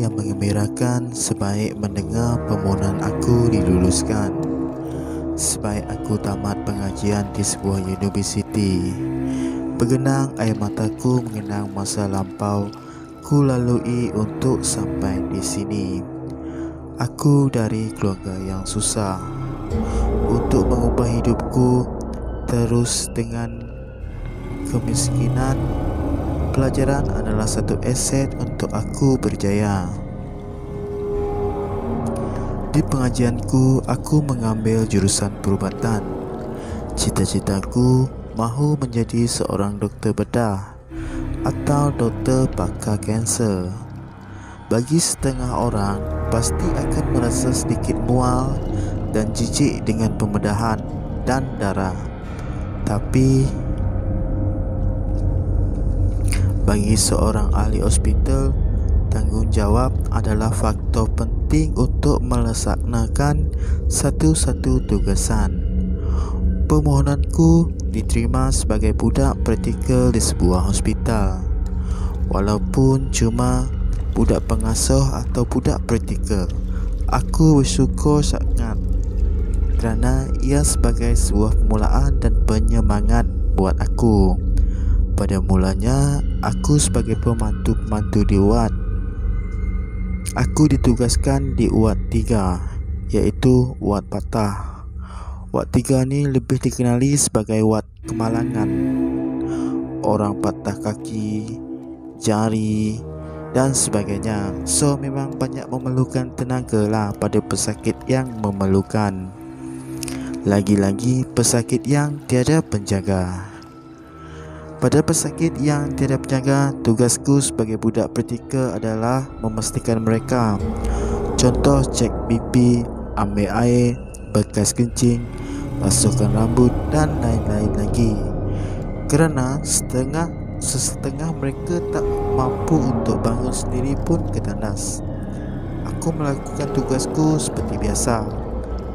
yang mengembirakan sebaik mendengar permohonan aku diluluskan. Sebaik aku tamat pengajian di sebuah universiti, bergenang air mataku mengenang masa lampau ku lalui untuk sampai di sini. Aku dari keluarga yang susah. Untuk mengubah hidupku terus dengan kemiskinan, pelajaran adalah satu aset untuk aku berjaya. Di pengajianku, aku mengambil jurusan perubatan. Cita-citaku mahu menjadi seorang doktor bedah atau doktor pakar kanser. Bagi setengah orang, pasti akan merasa sedikit mual dan jijik dengan pembedahan dan darah. Tapi bagi seorang ahli hospital, tanggungjawab adalah faktor penting untuk melaksanakan satu-satu tugasan. Permohonanku diterima sebagai budak praktikal di sebuah hospital. Walaupun cuma budak pengasuh atau budak praktikal, aku bersyukur sangat kerana ia sebagai sebuah permulaan dan penyemangat buat aku. Pada mulanya, aku sebagai pembantu-pembantu di ward. Aku ditugaskan di ward 3, iaitu ward patah. Ward 3 ni lebih dikenali sebagai ward kemalangan. Orang patah kaki, jari dan sebagainya. So memang banyak memerlukan tenaga lah pada pesakit yang memerlukan. Lagi-lagi pesakit yang tiada penjaga. Pada pesakit yang tiada penjaga, tugasku sebagai budak praktikal adalah memastikan mereka. Contoh cek BP, ambil air, bekas kencing, basuhkan rambut dan lain-lain lagi. Kerana setengah mereka tak mampu untuk bangun sendiri pun ketandas. Aku melakukan tugasku seperti biasa.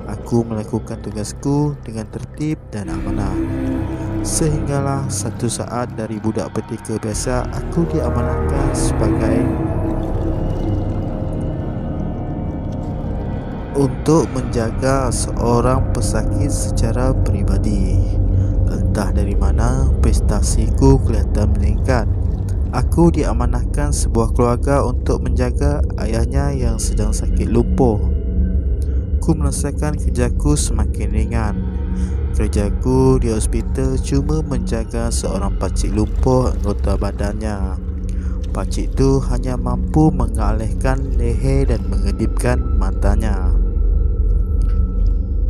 Aku melakukan tugasku dengan tertib dan amanah. Sehinggalah satu saat dari budak praktikal biasa, aku diamanahkan sebagai untuk menjaga seorang pesakit secara peribadi. Entah dari mana prestasiku kelihatan meningkat. Aku diamanahkan sebuah keluarga untuk menjaga ayahnya yang sedang sakit lumpuh. Aku merasakan kerjaku semakin ringan. Kerjaku di hospital cuma menjaga seorang pakcik lumpuh anggota badannya. Pakcik itu hanya mampu mengalihkan leher dan mengedipkan matanya.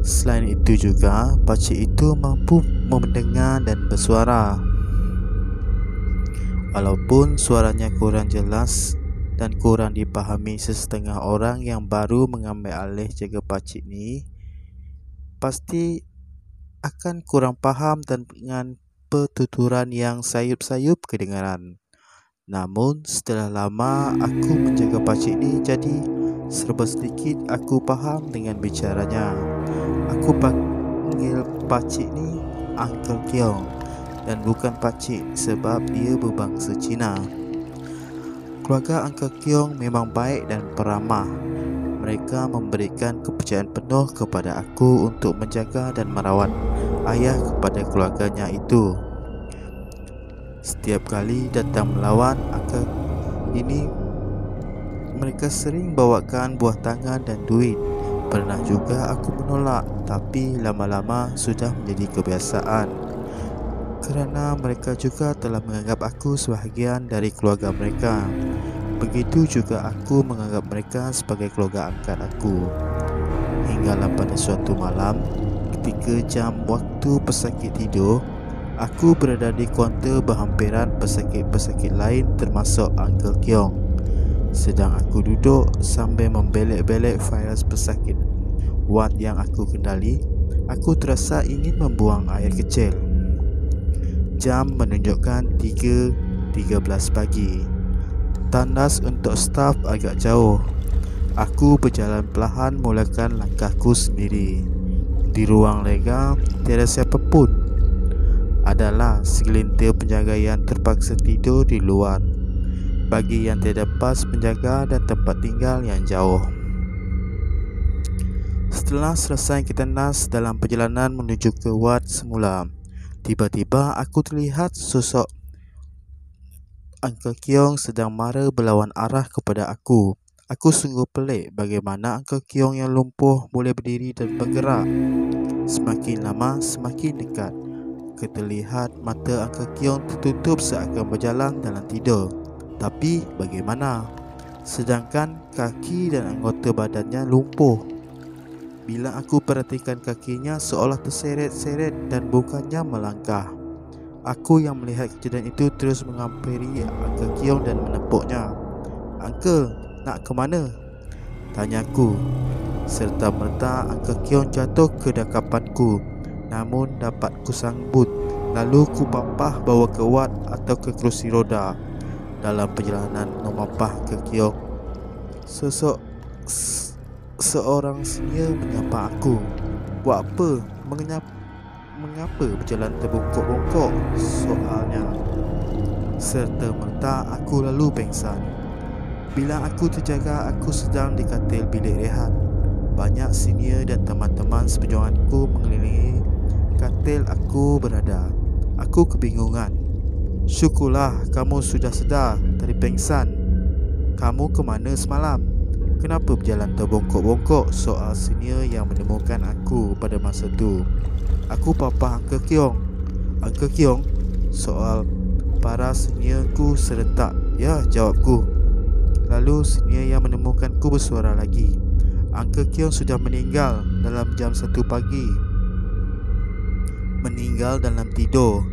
Selain itu juga, pakcik itu mampu mendengar dan bersuara. Walaupun suaranya kurang jelas dan kurang dipahami sesetengah orang yang baru mengambil alih jaga pakcik ni, pasti akan kurang faham dan dengan pertuturan yang sayup-sayup kedengaran. Namun setelah lama aku menjaga pakcik ni, jadi serba sedikit aku faham dengan bicaranya. Aku panggil pakcik ni Uncle Kiong dan bukan pakcik sebab dia berbangsa Cina. Keluarga Uncle Kiong memang baik dan peramah. Mereka memberikan kepercayaan penuh kepada aku untuk menjaga dan merawat ayah kepada keluarganya itu. Setiap kali datang melawan Uncle ini, mereka sering bawakan buah tangan dan duit. Pernah juga aku menolak, tapi lama-lama sudah menjadi kebiasaan. Kerana mereka juga telah menganggap aku sebahagian dari keluarga mereka. Begitu juga aku menganggap mereka sebagai keluarga angkat aku. Hinggalah pada suatu malam, ketika jam waktu pesakit tidur, aku berada di kaunter berhampiran pesakit-pesakit lain termasuk Uncle Kiong. Sedang aku duduk sambil membelek-belek fail pesakit ward yang aku kendali, aku terasa ingin membuang air kecil. Jam menunjukkan 3.13 pagi. Tandas untuk staf agak jauh. Aku berjalan perlahan mulakan langkahku sendiri. Di ruang lega tiada siapa pun. Adalah segelintir penjaga yang terpaksa tidur di luar. bagi yang tiada pas penjaga dan tempat tinggal yang jauh. Setelah selesai kita nas dalam perjalanan menuju ke wad semula, tiba-tiba aku terlihat sosok Uncle Keong sedang mara berlawan arah kepada aku. Aku sungguh pelik bagaimana Uncle Keong yang lumpuh boleh berdiri dan bergerak. Semakin lama semakin dekat. Terlihat mata Uncle Keong tertutup seakan berjalan dalam tidur. Tapi bagaimana? Sedangkan kaki dan anggota badannya lumpuh. Bila aku perhatikan kakinya seolah terseret-seret dan bukannya melangkah. Aku yang melihat kejadian itu terus menghampiri Uncle Keong dan menepuknya. "Uncle, nak ke mana?" tanyaku. Serta merta Uncle Keong jatuh ke dekapanku. Namun dapat kusambut. Lalu ku papah bawa ke wad atau ke kerusi roda. Dalam perjalanan memampah Uncle Keong, seorang senior menyapa aku. "Buat apa? Mengapa berjalan terbongkok-bongkok?" soalnya. Serta merta aku lalu pengsan. Bila aku terjaga, aku sedang di katil bilik rehat. Banyak senior dan teman-teman seperjuanganku mengelilingi katil aku berada. Aku kebingungan. "Syukurlah kamu sudah sedar dari pengsan. Kamu ke mana semalam? Kenapa berjalan terbongkok-bongkok?" soal senior yang menemukan aku pada masa itu. Aku papah Uncle Keong. "Uncle Keong?" soal para seniorku serentak. "Ya," jawabku. Lalu senior yang menemukanku bersuara lagi. "Uncle Keong sudah meninggal dalam jam 1 pagi. Meninggal dalam tidur."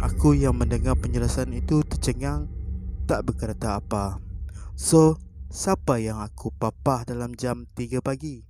Aku yang mendengar penjelasan itu tercengang, tak berkata apa. "So, siapa yang aku papah dalam jam 3 pagi?"